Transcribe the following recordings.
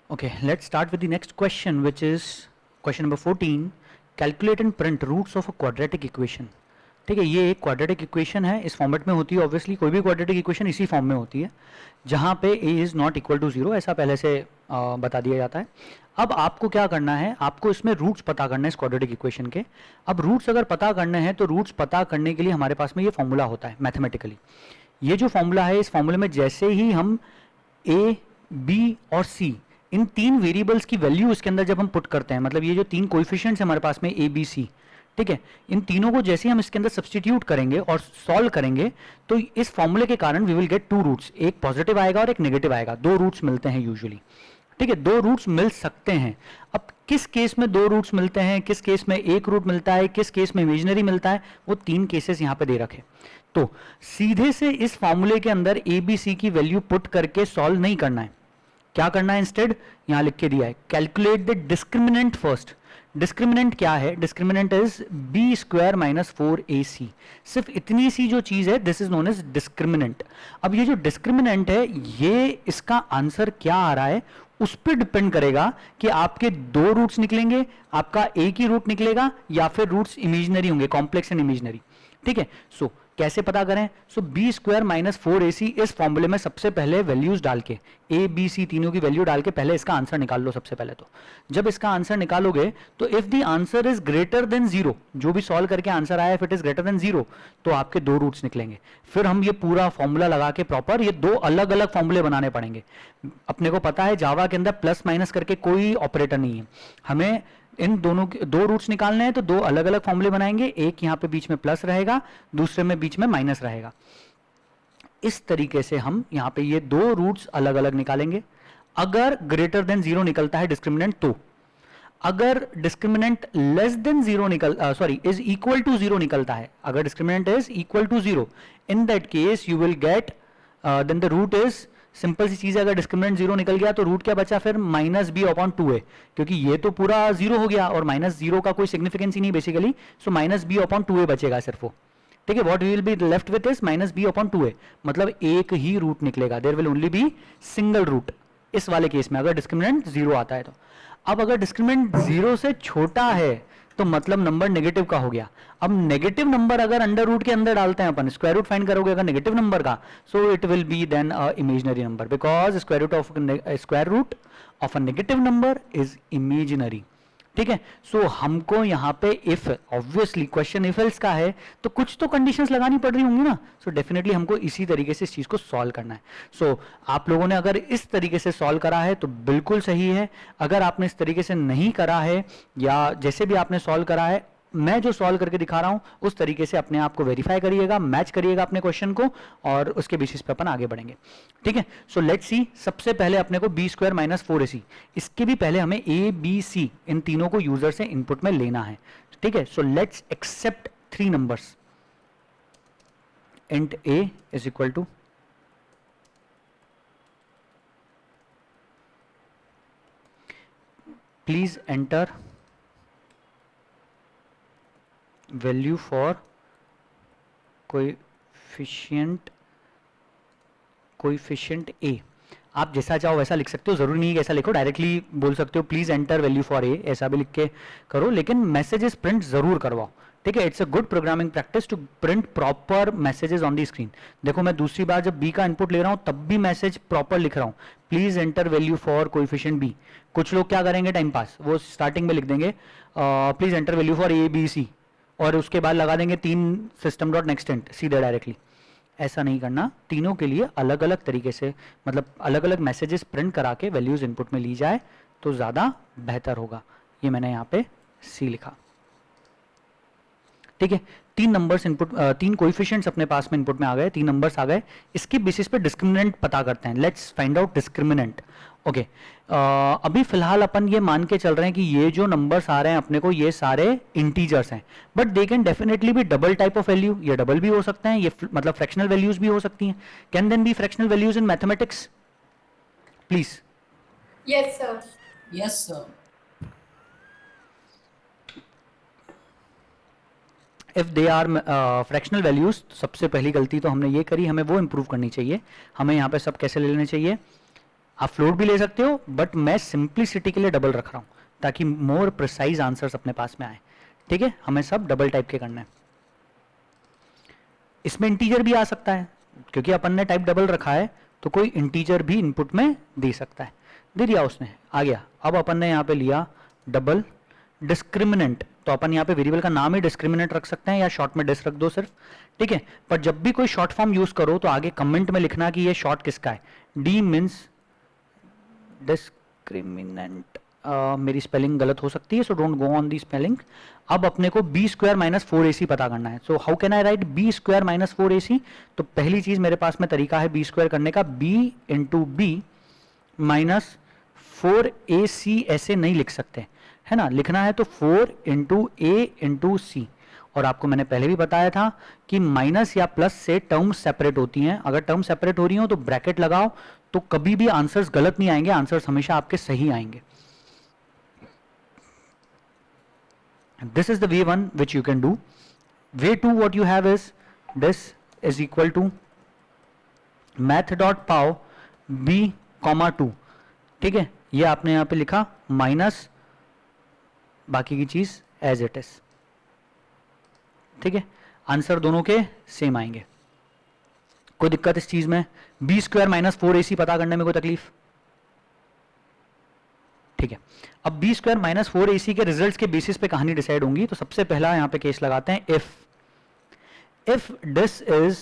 Okay, let's start with the next question, which is question number 14. Calculate and print roots of a quadratic equation. ठीक है, ये एक quadratic equation है, इस format में होती है. ऑब्वियसली कोई भी क्वाड्रेटिक इक्वेशन इसी फॉर्म में होती है जहाँ पे a is not equal to zero, ऐसा पहले से बता दिया जाता है. अब आपको क्या करना है, आपको इसमें रूट्स पता करना है इस क्वाड्रेटिक इक्वेशन के. अब रूट्स अगर पता करने हैं तो रूट्स पता करने के लिए हमारे पास में ये फॉर्मूला होता है मैथमेटिकली. ये जो फॉर्मूला है, इस फॉर्मूले में जैसे ही हम a, b और c इन तीन वेरिएबल्स की वैल्यू इसके अंदर जब हम पुट करते हैं, मतलब ये जो तीन कोएफिशिएंट्स हमारे पास में a, b, c, ठीक है, इन तीनों को जैसे हम इसके अंदर सब्सटीट्यूट करेंगे और सॉल्व करेंगे तो इस फॉर्मूले के कारण we will get two roots. एक पॉजिटिव आएगा और एक नेगेटिव आएगा. दो रूट्स मिलते हैं यूजुअली. ठीक है, दो रूट्स मिल सकते हैं. अब किस केस में दो रूट्स मिलते हैं, किस केस में एक रूट मिलता है, किस केस में इमेजिनरी मिलता है, वो तीन केसेस यहां पे दे रखे. तो सीधे से इस फॉर्मूले के अंदर ए बी सी की वैल्यू पुट करके सॉल्व नहीं करना है. क्या करना है इंस्टेड, यहां लिख के दिया है calculate the discriminant first. Discriminant क्या है, discriminant is b square minus 4ac. सिर्फ इतनी सी जो चीज है, this is known as discriminant. अब ये जो डिस्क्रिमिनेंट है, ये इसका आंसर क्या आ रहा है उस पर डिपेंड करेगा कि आपके दो रूट्स निकलेंगे, आपका एक ही रूट निकलेगा, या फिर रूट्स इमेजिनरी होंगे, कॉम्प्लेक्स एंड इमेजिनरी. ठीक है, सो कैसे पता करें, सो बी स्क्वायर माइनस 4ac इस फॉर्मूले में सबसे पहले वैल्यूज डाल के, ए बी सी तीनों की वैल्यू डाल के पहले इसका आंसर निकाल लो. सबसे पहले तो जब इसका आंसर निकालोगे तो if the answer is greater than zero, जो भी सॉल्व करके आंसर आया, if it is greater than zero, तो आपके दो रूट्स निकलेंगे. फिर हम ये पूरा फॉर्मूला लगा के प्रॉपर ये दो अलग अलग फॉर्मूले बनाने पड़ेंगे. अपने को पता है जावा के अंदर प्लस माइनस करके कोई ऑपरेटर नहीं है. हमें इन दोनों के दो रूट्स निकालने हैं तो दो अलग अलग फॉर्मूले बनाएंगे. एक यहां पे बीच में प्लस रहेगा, दूसरे में बीच में माइनस रहेगा. इस तरीके से हम यहां पे ये दो रूट्स अलग अलग निकालेंगे. अगर ग्रेटर देन जीरो निकलता है डिस्क्रिमिनेंट तो, अगर discriminant less than zero is equal to zero निकलता है, अगर discriminant is equal to zero, in that case you will get then the root is, simple सी चीज है, अगर डिस्क्रिमिनेंट जीरो निकल गया तो रूट क्या बचा फिर, माइनस बी अपॉन टू है, क्योंकि ये तो पूरा जीरो हो गया और माइनस जीरो का कोई सिग्निफिकेंस ही नहीं basically. So minus B upon two A बचेगा सिर्फ वो. ठीक है, what we will be left with is minus B upon two A, मतलब एक ही रूट निकलेगा. There will only be single root इस वाले केस में, अगर डिस्क्रिमिनेंट जीरो आता है तो. अब अगर डिस्क्रिमिनेंट जीरो से छोटा है तो मतलब नंबर नेगेटिव का हो गया. अब नेगेटिव नंबर अगर अंडर रूट के अंदर डालते हैं अपन, स्क्वायर रूट फाइंड करोगे अगर नेगेटिव नंबर का, so it will be then a imaginary number, because square root of a negative number is imaginary. ठीक है, सो हमको यहां पे if, obviously question if else का है तो कुछ तो कंडीशंस लगानी पड़ रही होंगी ना. सो डेफिनेटली हमको इसी तरीके से इस चीज को सॉल्व करना है. सो आप लोगों ने अगर इस तरीके से सॉल्व करा है तो बिल्कुल सही है. अगर आपने इस तरीके से नहीं करा है, या जैसे भी आपने सॉल्व करा है, मैं जो सॉल्व करके दिखा रहा हूं उस तरीके से अपने आप को वेरीफाई करिएगा, मैच करिएगा अपने क्वेश्चन को, और उसके बेसिस पे अपन आगे बढ़ेंगे. ठीक है, सो लेट्स सी. सबसे पहले अपने को बी स्क्वायर माइनस 4ac, इसके भी पहले हमें ए बी सी इन तीनों को यूजर से इनपुट में लेना है. ठीक है, so let's accept three numbers. Int a is equal to, please enter value for coefficient A. आप जैसा चाहो वैसा लिख सकते हो, जरूरी नहीं है ऐसा लिखो, डायरेक्टली बोल सकते हो प्लीज एंटर वैल्यू फॉर ए, ऐसा भी लिख के करो, लेकिन मैसेजेस प्रिंट जरूर करवाओ. ठीक है, it's a good programming practice to print proper messages on the screen. देखो मैं दूसरी बार जब बी का इनपुट ले रहा हूं तब भी मैसेज प्रॉपर लिख रहा हूं, please enter value for coefficient b. कुछ लोग क्या करेंगे टाइम पास, वो स्टार्टिंग में लिख देंगे please enter value for a b c, और उसके बाद लगा देंगे तीन सिस्टम डॉट नेक्स्ट सीधे डायरेक्टली. ऐसा नहीं करना, तीनों के लिए अलग अलग तरीके से, मतलब अलग अलग मैसेजेस प्रिंट करा के वैल्यूज इनपुट में ली जाए तो ज़्यादा बेहतर होगा. ये मैंने यहाँ पे सी लिखा. ठीक है, तीन नंबर्स इनपुट, तीन कोएफिशिएंट्स अपने पास में इनपुट में आ गए, तीन नंबर्स आ गए. इसके बेसिस पे डिस्क्रिमिनेंट पता करते हैं. Let's find out discriminant. Okay, अभी फिलहाल अपन ये मान के चल रहे हैं कि ये जो नंबर्स आ रहे हैं अपने को, ये सारे इंटीजर्स हैं, बट दे कैन डेफिनेटली भी डबल टाइप ऑफ वैल्यू. ये डबल भी हो सकते हैं, ये मतलब फ्रैक्शनल वैल्यूज भी हो सकती हैं. Can then be fractional values in mathematics please? Yes, sir. Yes, sir. If they are fractional values, सबसे पहली गलती तो हमने ये करी, हमें वो इंप्रूव करनी चाहिए. हमें यहाँ पे सब कैसे ले लेने चाहिए, आप फ्लोट भी ले सकते हो, बट मैं सिंप्लिसिटी के लिए डबल रख रहा हूँ ताकि मोर प्रिसाइज आंसर्स अपने पास में आए। ठीक है, हमें सब डबल टाइप के करना है। इसमें इंटीजर भी आ सकता है, क्योंकि अपन ने टाइप डबल रखा है तो कोई इंटीजर भी इनपुट में दे सकता है। दे दिया उसने, आ गया। अब अपन ने यहाँ पे लिया डबल डिस्क्रिमिनेंट, तो अपन यहाँ पे वेरिएबल का नाम ही डिस्क्रिमिनेंट रख सकते हैं या शॉर्ट में डिस रख दो सिर्फ। ठीक है, पर जब भी कोई शॉर्ट फॉर्म यूज करो तो आगे कमेंट में लिखना कि ये शॉर्ट किसका है। D means discriminant. मेरी स्पेलिंग गलत हो सकती है, so don't go on the spelling. अब अपने को बी स्क्वायर माइनस 4ac पता करना है। So how can I write b square minus 4ac? तो पहली चीज मेरे पास में तरीका है बी स्क्वायर करने का, b into B minus 4ac। ऐसे नहीं लिख सकते, है ना, लिखना है तो 4 इंटू ए इंटू सी। और आपको मैंने पहले भी बताया था कि माइनस या प्लस से टर्म सेपरेट होती हैं। अगर टर्म सेपरेट हो रही हो तो ब्रैकेट लगाओ, तो कभी भी आंसर्स गलत नहीं आएंगे, आंसर्स हमेशा आपके सही आएंगे। This is the way one which you can do. Way two what you have is this is equal to math dot pow b comma 2। ठीक है, ये आपने यहाँ पे लिखा माइनस बाकी की चीज एज इट इज। ठीक है, आंसर दोनों के सेम आएंगे। कोई दिक्कत इस चीज में? बी स्क्वायर माइनस 4ac पता करने में कोई तकलीफ? ठीक है, अब बी स्क्वायर माइनस 4ac के रिजल्ट्स के बेसिस पे कहानी डिसाइड होंगी। तो सबसे पहला यहां पे केस लगाते हैं, if this is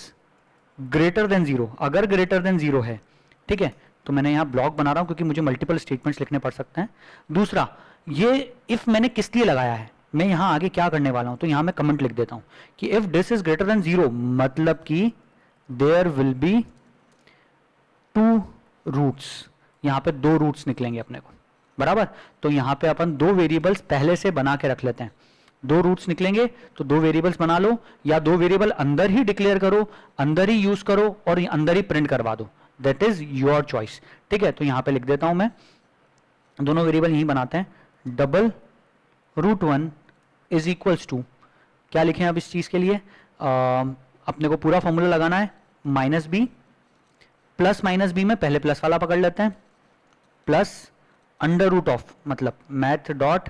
greater than 0। अगर ग्रेटर देन 0 है, ठीक है, तो मैंने यहां ब्लॉक बना रहा हूं क्योंकि मुझे मल्टीपल स्टेटमेंट्स लिखने पड़ सकते हैं। दूसरा, ये इफ मैंने किस लिए लगाया है, मैं यहां आगे क्या करने वाला हूं, तो यहां मैं कमेंट लिख देता हूं कि if this is greater than 0, मतलब कि देयर विल बी 2 रूट्स। यहां पे 2 रूट्स निकलेंगे अपने को, बराबर। तो यहां पे अपन 2 वेरिएबल्स पहले से बना के रख लेते हैं। 2 रूट्स निकलेंगे तो 2 वेरिएबल्स बना लो, या 2 वेरिएबल अंदर ही डिक्लेयर करो, अंदर ही यूज करो और अंदर ही प्रिंट करवा दो। That is your choice. ठीक है, तो यहां पे लिख देता हूं मैं, दोनों वेरिएबल यही बनाते हैं, double root 1 is equals to, क्या लिखें अब इस चीज के लिए, अपने को पूरा फॉर्मूला लगाना है, minus b plus minus b में पहले प्लस वाला पकड़ लेते हैं, प्लस अंडर रूट ऑफ, मतलब math dot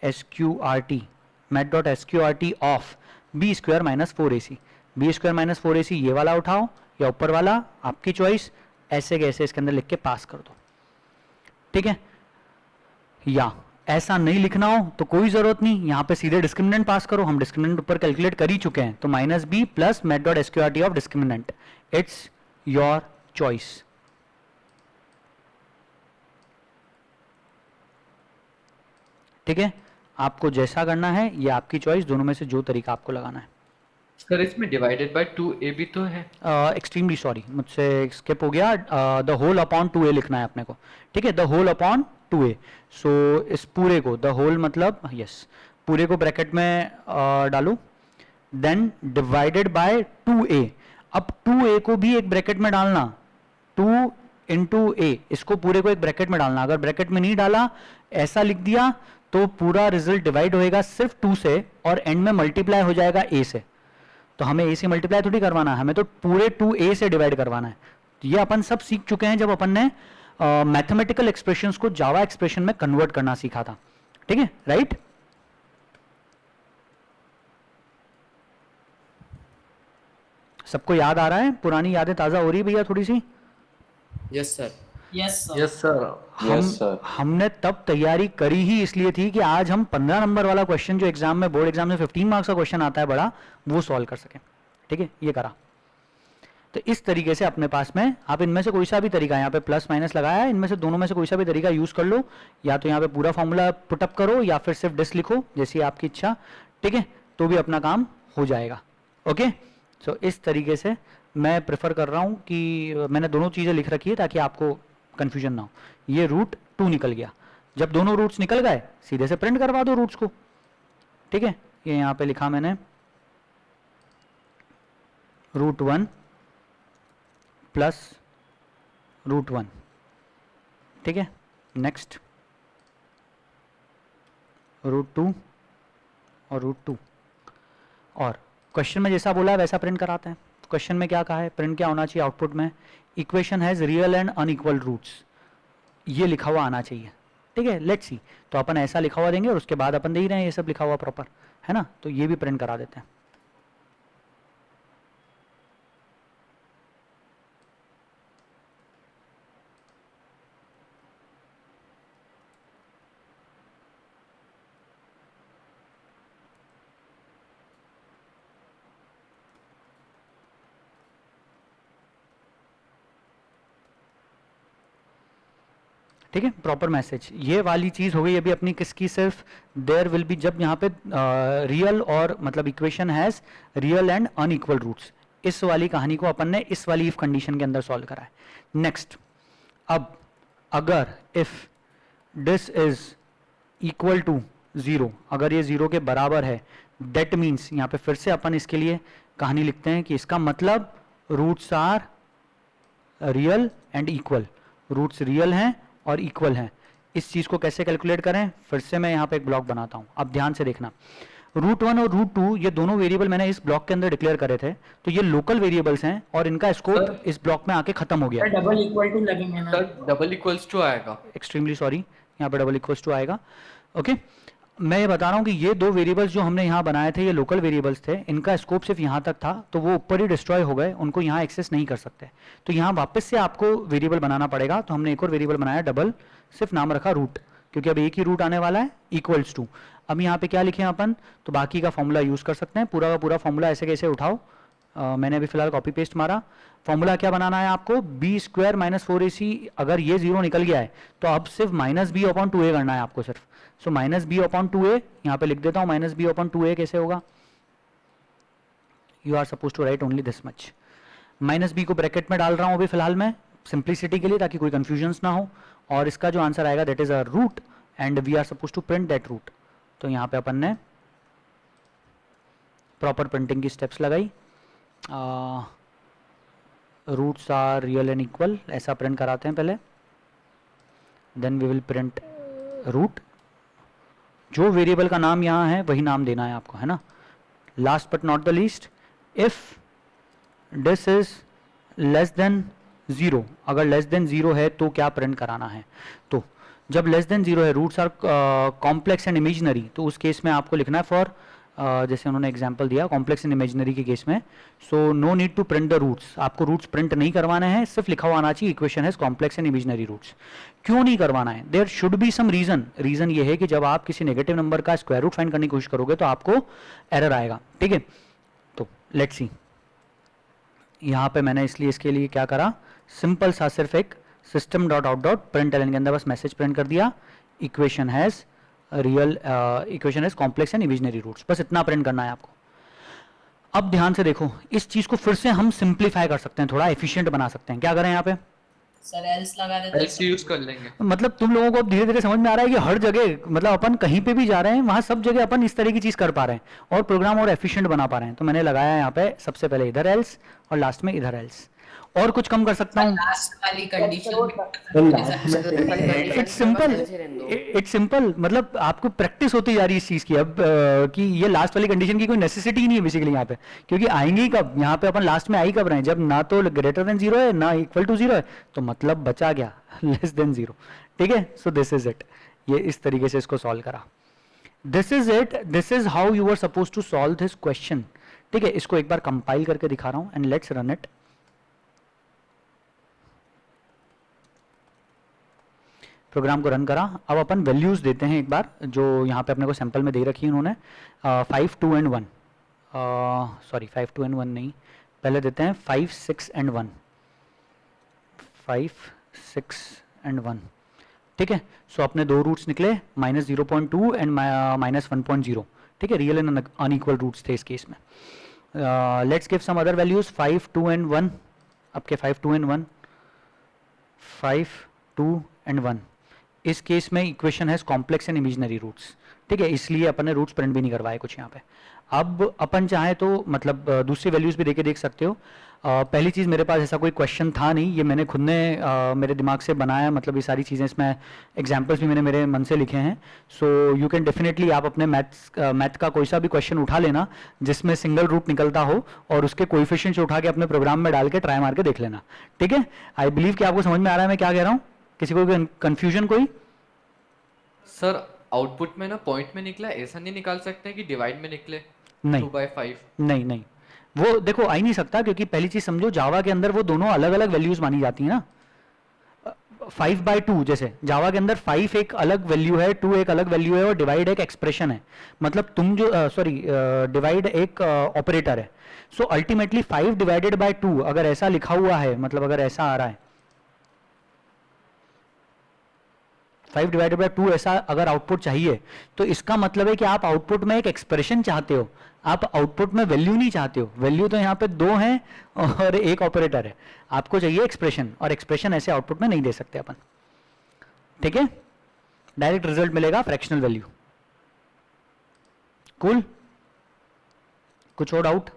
SQRT, math dot SQRT of b square minus 4ac। B square minus 4ac ये वाला उठाओ या ऊपर वाला, आपकी चॉइस, ऐसे कैसे इसके अंदर लिख के पास कर दो। ठीक है, या ऐसा नहीं लिखना हो तो कोई जरूरत नहीं, यहां पे सीधे डिस्क्रिमिनेंट पास करो। हम डिस्क्रिमिनेंट ऊपर कैलकुलेट कर ही चुके हैं, तो minus b plus math dot SQRT of discriminant. It's your choice. ठीक है, आपको जैसा करना है ये आपकी चॉइस, दोनों में से जो तरीका आपको लगाना है। सर इसमें डिवाइडेड बाय 2a भी तो है। एक्सट्रीमली सॉरी, मुझसे स्किप हो गया। द होल अपॉन 2a लिखना है अपने को। ठीक है, द होल अपॉन 2a। सो इस पूरे को, द होल मतलब यस, पूरे को ब्रैकेट में डालो, देन डिवाइडेड बाय 2a। अब 2a को भी एक ब्रैकेट में डालना, 2 इंटू ए, इसको पूरे को एक ब्रैकेट में डालना। अगर ब्रैकेट में नहीं डाला, ऐसा लिख दिया, तो पूरा रिजल्ट डिवाइड होएगा सिर्फ 2 से और एंड में मल्टीप्लाई हो जाएगा a से। तो हमें a से मल्टीप्लाई थोड़ी करवाना है, हमें तो पूरे 2a से डिवाइड करवाना है। तो ये अपन सब सीख चुके हैं जब अपन ने मैथमेटिकल एक्सप्रेशंस को जावा एक्सप्रेशन में कन्वर्ट करना सीखा था। ठीक है, राइट? सबको याद आ रहा है? पुरानी यादें ताजा हो रही है भैया थोड़ी सी? Yes sir. Yes yes sir. हमने तब तैयारी करी ही इसलिए थी कि आज हम 15 नंबर वाला क्वेश्चन जो एग्जाम में, बोर्ड एग्जाम में 15 मार्क्स का क्वेश्चन आता है बड़ा, वो सॉल्व कर सकें। ठीक है, ये करा। तो इस तरीके से अपने पास में आप इनमें से कोई सा भी तरीका, यहाँ पे प्लस माइनस लगाया है, इनमें से दोनों में से कोई सा भी तरीका यूज कर लो, या तो यहाँ पे पूरा फॉर्मूला पुटअप करो या फिर सिर्फ डिस लिखो, जैसी आपकी इच्छा। ठीक है, तो भी अपना काम हो जाएगा। ओके, सो इस तरीके से मैं प्रेफर कर रहा हूँ कि मैंने दोनों चीज़ें लिख रखी है ताकि आपको कंफ्यूजन ना हो। ये रूट 2 निकल गया, जब दोनों रूट्स निकल गए सीधे से प्रिंट करवा दो रूट्स को। ठीक है, ये यहाँ पे लिखा मैंने रूट 1 प्लस रूट 1। ठीक है, नेक्स्ट रूट 2 और रूट 2। और क्वेश्चन में जैसा बोला वैसा प्रिंट कराते हैं। क्वेश्चन में क्या कहा है, प्रिंट क्या होना चाहिए आउटपुट में, equation has real and unequal roots. ये लिखा हुआ आना चाहिए, ठीक है। लेट्स सी, तो अपन ऐसा लिखा हुआ देंगे और उसके बाद अपन दे ही रहे हैं ये सब लिखा हुआ प्रॉपर, है ना। तो ये भी प्रिंट करा देते हैं। ठीक है, प्रॉपर मैसेज, ये वाली चीज हो गई अभी अपनी किसकी, सिर्फ देयर विल बी, जब यहाँ पे रियल और मतलब equation has real and unequal roots, इस वाली कहानी को अपन ने इस वाली इफ कंडीशन के अंदर सॉल्व करा है। नेक्स्ट, अब अगर if this is equal to 0, अगर ये 0 के बराबर है, दैट मीन्स यहाँ पे फिर से अपन इसके लिए कहानी लिखते हैं कि इसका मतलब roots are real and equal, roots real हैं और इक्वल हैं। इस चीज को कैसे कैलकुलेट करें, फिर से मैं यहाँ पे एक ब्लॉक बनाता हूँ, अब ध्यान से देखना। रूट 1 और रूट 2 ये दोनों वेरिएबल मैंने इस ब्लॉक के अंदर डिक्लेयर करे थे, तो ये लोकल वेरिएबल्स हैं और इनका स्कोप इस ब्लॉक में आके खत्म हो गया। डबल इक्वल टू लगेंगे ना, सर डबल इक्वल्स टू आएगा। एक्सट्रीमली सॉरी, यहाँ पे डबल इक्वल्स टू आएगा। ओके, मैं ये बता रहा हूँ कि ये दो वेरिएबल्स जो हमने यहाँ बनाए थे ये लोकल वेरिएबल्स थे, इनका स्कोप सिर्फ यहाँ तक था, तो वो ऊपर ही डिस्ट्रॉय हो गए, उनको यहाँ एक्सेस नहीं कर सकते। तो यहाँ वापस से आपको वेरिएबल बनाना पड़ेगा। तो हमने एक और वेरिएबल बनाया डबल, सिर्फ नाम रखा रूट, क्योंकि अब एक ही रूट आने वाला है, इक्वल्स टू। अब यहाँ पे क्या लिखे हैं अपन, तो बाकी का फॉर्मूला यूज कर सकते हैं, पूरा का पूरा फॉर्मूला ऐसे कैसे उठाओ। मैंने अभी फिलहाल कॉपी पेस्ट मारा। फॉर्मूला क्या बनाना है आपको, बी स्क्वायर माइनस 4ac, अगर ये 0 निकल गया है तो अब सिर्फ माइनस बी अपॉन 2a करना है आपको सिर्फ। सो माइनस बी अपॉन 2a, यहाँ पे लिख देता हूँ माइनस बी अपॉन 2a कैसे होगा, you are suppose to write only this much. Minus b को ब्रैकेट में डाल रहा हूँ अभी फिलहाल मैं सिंप्लिसिटी के लिए, ताकि कोई कंफ्यूजन ना हो। और इसका जो आंसर आएगा that is a root and we are suppose to print that root. तो यहाँ पे अपन ने प्रॉपर प्रिंटिंग की स्टेप्स लगाई, roots are real and equal, ऐसा प्रिंट कराते हैं पहले, then we will print root. जो वेरिएबल का नाम यहाँ है वही नाम देना है आपको, है ना। Last but not the least, if this is less than 0, अगर लेस देन 0 है तो क्या प्रिंट कराना है। तो जब लेस देन 0 है, roots are complex and imaginary, तो उस केस में आपको लिखना है फॉर जैसे उन्होंने एग्जांपल दिया कॉम्प्लेक्स एंड इमेजिनरी के केस में, so no need to print the roots, आपको रूट्स प्रिंट नहीं करवाने हैं, सिर्फ लिखा हुआ आना चाहिए इक्वेशन है कॉम्प्लेक्स एंड इमेजिनरी रूट्स। क्यों नहीं करवाना है, there should be some reason. Reason ये है कि जब आप किसी नेगेटिव नंबर का स्क्वायर रूट फाइंड करने की कोशिश करोगे तो आपको एरर आएगा, ठीक है। तो लेट्स सी, यहाँ पे मैंने इसलिए इसके लिए क्या करा, सिंपल सा सिर्फ एक system dot out dot print ln के अंदर बस मैसेज प्रिंट कर दिया, equation has real, equation has complex and imaginary roots, बस इतना प्रिंट करना है आपको। अब ध्यान से देखो, इस चीज को फिर से हम सिंप्लीफाई कर सकते हैं, थोड़ा एफिशिएंट बना सकते हैं। क्या करें यहाँ पे, सर एल्स लगा देते हैं, एल्स यूज कर लेंगे। मतलब तुम लोगों को अब धीरे धीरे समझ में आ रहा है कि हर जगह, मतलब अपन कहीं पे भी जा रहे हैं वहां सब जगह अपन इस तरह की चीज कर पा रहे हैं और प्रोग्राम और एफिशिएंट बना पा रहे हैं। तो मैंने लगाया यहाँ पे सबसे पहले इधर एल्स और लास्ट में इधर एल्स, और कुछ कम कर सकता हूँ। लास्ट वाली condition it's simple, it's simple, मतलब आपको प्रैक्टिस होती जा रही है इस चीज की अब, कि ये लास्ट वाली कंडीशन की कोई नेसेसिटी नहीं है बेसिकली यहाँ पे, क्योंकि आएंगे ही कब, यहाँ पे अपन लास्ट में आ ही कब रहे हैं, जब ना तो ग्रेटर देन 0 है ना इक्वल टू 0 है, तो मतलब बचा गया लेस देन 0, ठीक है। सो दिस इज इट, ये इस तरीके से इसको सॉल्व करा, this is it, this is how you are suppose to solve this question, ठीक है। इसको एक बार कंपाइल करके दिखा रहा हूँ and let's run it. Program को रन करा, अब अपन वैल्यूज देते हैं एक बार, जो यहाँ पे अपने को सैंपल में दे रखी है उन्होंने, 5, 2 एंड 1, सॉरी 5, 2 एंड 1 नहीं, पहले देते हैं 5, 6 एंड 1, 5, 6 एंड 1, ठीक है। सो अपने दो रूट्स निकले, -0.2 एंड -1.0, ठीक है, रियल एंड अनइक्वल रूट्स थे इस केस में। Let's give some other values, 5, 2 and 1, आपके 5, 2 एंड 1, 5, 2 एंड 1, इस केस में इक्वेशन है कॉम्प्लेक्स एंड इमेजिनरी रूट्स, ठीक है, इसलिए अपन ने रूट्स प्रिंट भी नहीं करवाए कुछ यहाँ पे। अब अपन चाहे तो मतलब दूसरी वैल्यूज भी देके देख सकते हो। पहली चीज़, मेरे पास ऐसा कोई क्वेश्चन था नहीं, ये मैंने खुद ने मेरे दिमाग से बनाया, मतलब ये सारी चीज़ें, इसमें एग्जाम्पल्स भी मैंने मेरे मन से लिखे हैं। सो यू कैन डेफिनेटली, आप अपने मैथ का कोई सा भी क्वेश्चन उठा लेना जिसमें सिंगल रूट निकलता हो और उसके कोएफिशिएंट्स उठा के अपने प्रोग्राम में डाल के ट्राई मार के देख लेना, ठीक है। आई बिलीव कि आपको समझ में आ रहा है मैं क्या कह रहा हूँ। किसी को कंफ्यूजन कोई? सर आउटपुट में ना पॉइंट में निकला, ऐसा नहीं निकाल सकते कि डिवाइड में निकले नहीं 2/5? नहीं नहीं, वो देखो आ ही नहीं सकता, क्योंकि पहली चीज समझो जावा के अंदर वो दोनों अलग अलग वैल्यूज मानी जाती है ना। 5/2 जैसे जावा के अंदर 5 एक अलग वैल्यू है, 2 एक अलग वैल्यू है और डिवाइड एक एक्सप्रेशन है। मतलब तुम जो डिवाइड एक ऑपरेटर है। सो अल्टीमेटली 5 डिवाइडेड बाय 2 अगर ऐसा लिखा हुआ है, मतलब अगर ऐसा आ रहा है 5 डिवाइडेड बाय 2 ऐसा अगर आउटपुट चाहिए, तो इसका मतलब है कि आप आउटपुट में एक एक्सप्रेशन चाहते हो, आप आउटपुट में वैल्यू नहीं चाहते हो। वैल्यू तो यहाँ पे 2 हैं और एक ऑपरेटर है, आपको चाहिए एक्सप्रेशन, और एक्सप्रेशन ऐसे आउटपुट में नहीं दे सकते अपन। ठीक है, डायरेक्ट रिजल्ट मिलेगा फ्रैक्शनल वैल्यू। कूल, कुछ और डाउट?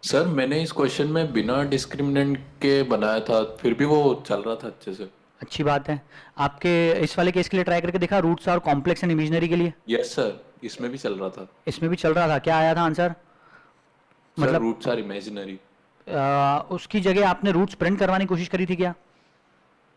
सर मैंने इस क्वेश्चन में बिना डिस्क्रिमिनेंट के बनाया था, फिर भी वो चल रहा था अच्छे से। अच्छी बात है। आपके इस वाले केस के लिए ट्राई करके देखा, रूट्स और कॉम्प्लेक्स एंड इमेजिनरी के लिए? यस सर, इसमें भी चल रहा था। इसमें भी चल रहा था, क्या आया था आंसर? सर मतलब रूट्स आर इमेजिनरी। उसकी जगह आपने रूट्स प्रिंट करवाने की कोशिश करी थी क्या?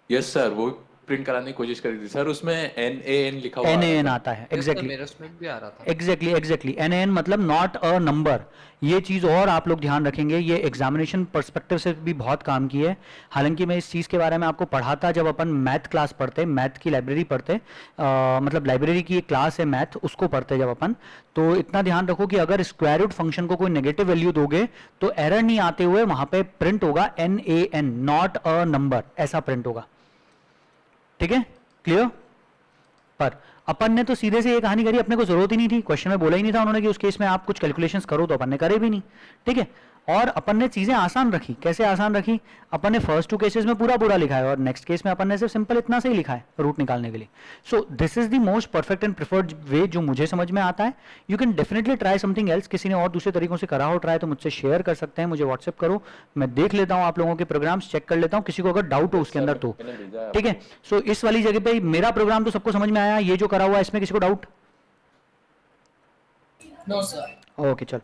यस सर, वो प्रिंट कराने की कोशिश करी थी सर, उसमें NaN लिखा हुआ आ रहा NaN था। आता है, Yes, sir, एग्जैक्टली मेरे उसमें भी आ रहा था। एग्जैक्टली NaN मतलब नॉट अ नंबर। ये चीज़ और आप लोग ध्यान रखेंगे, ये एग्जामिनेशन पर्सपेक्टिव से भी बहुत काम की है। हालांकि मैं इस चीज़ के बारे में आपको पढ़ाता जब अपन मैथ क्लास पढ़ते, मैथ की लाइब्रेरी पढ़ते, मतलब लाइब्रेरी की एक क्लास है मैथ, उसको पढ़ते जब अपन, तो इतना ध्यान रखो कि अगर स्क्वायर रूट फंक्शन को कोई नेगेटिव वैल्यू दोगे तो एरर नहीं आते हुए वहां पे प्रिंट होगा NaN, नॉट अ नंबर, ऐसा प्रिंट होगा। ठीक है, क्लियर? पर अपन ने तो सीधे से ये कहानी करी, अपने को जरूरत ही नहीं थी, क्वेश्चन में बोला ही नहीं था उन्होंने कि उस केस में आप कुछ कैलकुलेशंस करो, तो अपन ने करे भी नहीं। ठीक है, और अपन ने चीजें आसान रखी। कैसे आसान रखी? अपन ने फर्स्ट 2 केसेस में पूरा पूरा लिखा है और नेक्स्ट केस में अपन ने सिर्फ सिंपल इतना से ही लिखा है रूट निकालने के लिए। So this is the most perfect and preferred way जो मुझे समझ में आता है। You can definitely try something else. किसी ने और दूसरे तरीकों से करा हो ट्राई तो मुझसे शेयर कर सकते हैं, मुझे व्हाट्सएप करो, मैं देख लेता हूँ आप लोगों के प्रोग्राम्स, चेक कर लेता हूँ, किसी को अगर डाउट हो उसके अंदर तो। मैंने भेजा है ठीक है, सो इस वाली जगह पे मेरा प्रोग्राम तो सबको समझ में आया, ये जो करा हुआ है इसमें किसी को डाउट? No, sir. ओके चलो।